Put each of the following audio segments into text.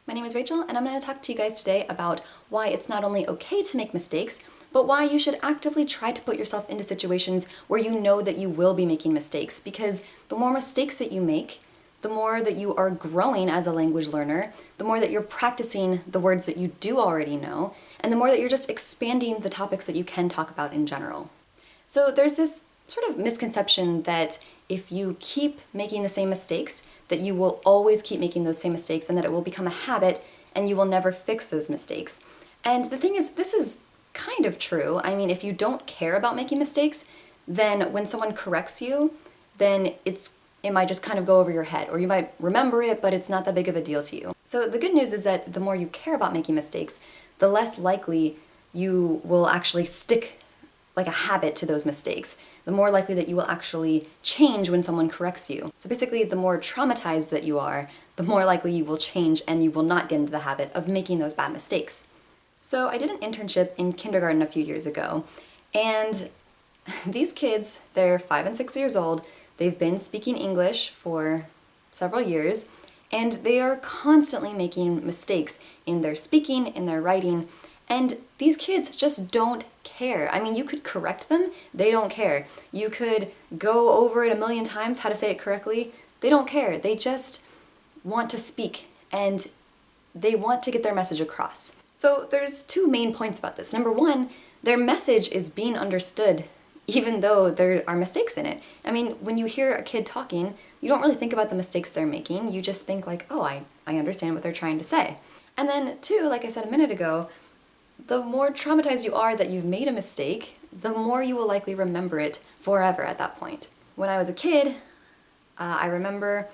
My name is Rachel, and I'm going to talk to you guys today about why it's not only okay to make mistakes, but why you should actively try to put yourself into situations where you know that you will be making mistakes, because the more mistakes that you make, the more that you are growing as a language learner, the more that you're practicing the words that you do already know, and the more that you're just expanding the topics that you can talk about in general. So there's this sort of misconception that if you keep making the same mistakes, that you will always keep making those same mistakes and that it will become a habit and you will never fix those mistakes. And the thing is, this is kind of true. I mean, if you don't care about making mistakes, then when someone corrects you, then it might just kind of go over your head, or you might remember it, but it's not that big of a deal to you. So the good news is that the more you care about making mistakes, the less likely you will actually stick like a habit to those mistakes, the more likely that you will actually change when someone corrects you. So basically, the more traumatized that you are, the more likely you will change and you will not get into the habit of making those bad mistakes. So I did an internship in kindergarten a few years ago, and these kids, they're 5 and 6 years old, they've been speaking English for several years, and they are constantly making mistakes in their speaking, in their writing, and these kids just don't care. I mean, you could correct them, they don't care. You could go over it a million times how to say it correctly, they don't care. They just want to speak and they want to get their message across. So there's two main points about this. Number one, their message is being understood even though there are mistakes in it. I mean, when you hear a kid talking, you don't really think about the mistakes they're making. You just think like, oh, I understand what they're trying to say. And then two, like I said a minute ago, the more traumatized you are that you've made a mistake, the more you will likely remember it forever at that point. When I was a kid, I remember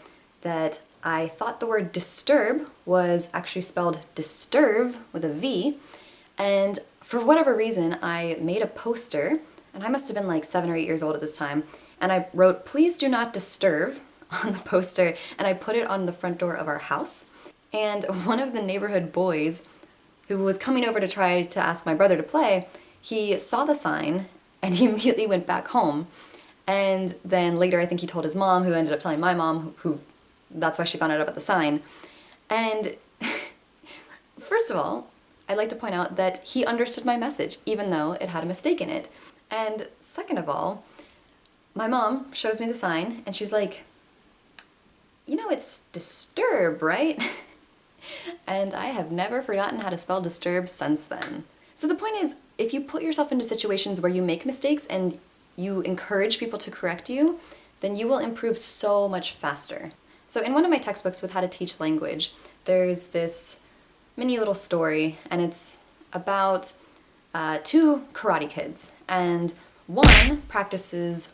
that I thought the word disturb was actually spelled disturb with a V, and for whatever reason, I made a poster, and I must have been like 7 or 8 years old at this time, and I wrote, "Please do not disturb" on the poster, and I put it on the front door of our house. And one of the neighborhood boys who was coming over to try to ask my brother to play, he saw the sign and he immediately went back home. And then later I think he told his mom, who ended up telling my mom, who that's why she found out about the sign. And first of all, I'd like to point out that he understood my message, even though it had a mistake in it. And second of all, my mom shows me the sign and she's like, "You know, it's disturb, right?" And I have never forgotten how to spell disturb since then. So the point is, if you put yourself into situations where you make mistakes and you encourage people to correct you, then you will improve so much faster. So in one of my textbooks with how to teach language, there's this mini little story, and it's about two karate kids. And one practices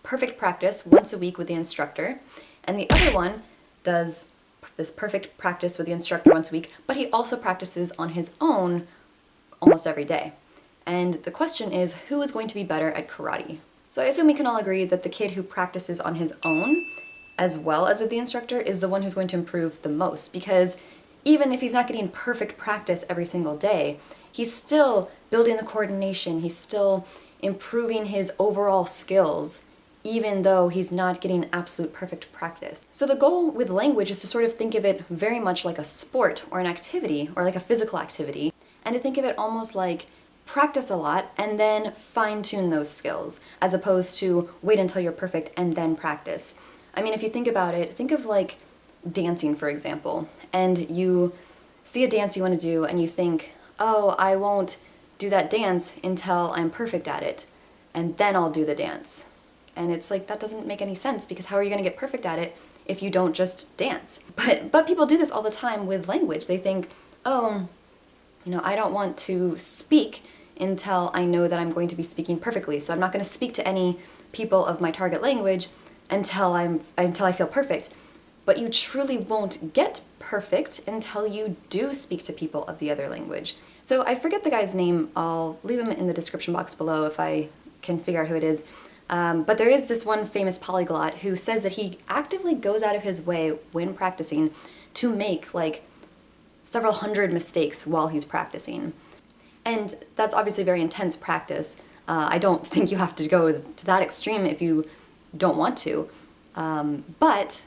perfect practice once a week with the instructor, and the other one does this perfect practice with the instructor once a week, but he also practices on his own almost every day. And the question is, who is going to be better at karate? So I assume we can all agree that the kid who practices on his own, as well as with the instructor, is the one who's going to improve the most, because even if he's not getting perfect practice every single day, he's still building the coordination, he's still improving his overall skills, even though he's not getting absolute perfect practice. So the goal with language is to sort of think of it very much like a sport or an activity, or like a physical activity, and to think of it almost like practice a lot and then fine-tune those skills, as opposed to wait until you're perfect and then practice. I mean, if you think about it, think of like dancing, for example, and you see a dance you want to do and you think, oh, I won't do that dance until I'm perfect at it, and then I'll do the dance. And it's like, that doesn't make any sense, because how are you going to get perfect at it if you don't just dance? But people do this all the time with language. They think, oh, I don't want to speak until I know that I'm going to be speaking perfectly. So I'm not going to speak to any people of my target language until I feel perfect. But you truly won't get perfect until you do speak to people of the other language. So I forget the guy's name. I'll leave him in the description box below if I can figure out who it is. But there is this one famous polyglot who says that he actively goes out of his way when practicing to make like several hundred mistakes while he's practicing. And that's obviously very intense practice. I don't think you have to go to that extreme if you don't want to. But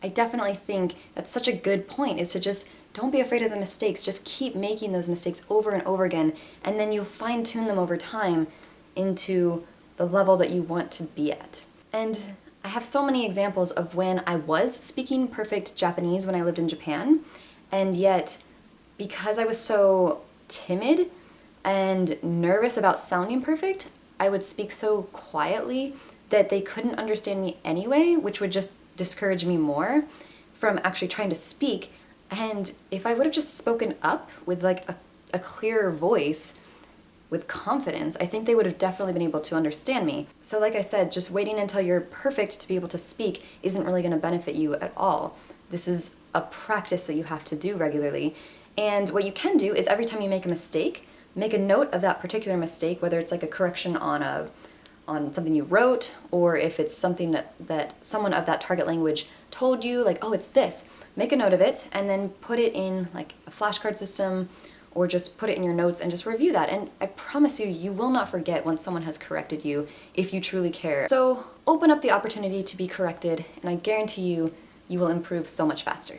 I definitely think that's such a good point, is to just don't be afraid of the mistakes. Just keep making those mistakes over and over again, and then you fine-tune them over time into the level that you want to be at. And I have so many examples of when I was speaking perfect Japanese when I lived in Japan, and yet because I was so timid and nervous about sounding perfect, I would speak so quietly that they couldn't understand me anyway, which would just discourage me more from actually trying to speak. And if I would have just spoken up with like a clearer voice, with confidence, I think they would have definitely been able to understand me. So like I said, just waiting until you're perfect to be able to speak isn't really going to benefit you at all. This is a practice that you have to do regularly. And what you can do is every time you make a mistake, make a note of that particular mistake, whether it's like a correction on something you wrote, or if it's something that someone of that target language told you, like, oh, it's this. Make a note of it and then put it in like a flashcard system, or just put it in your notes and just review that. And I promise you, you will not forget when someone has corrected you if you truly care. So open up the opportunity to be corrected, and I guarantee you, you will improve so much faster.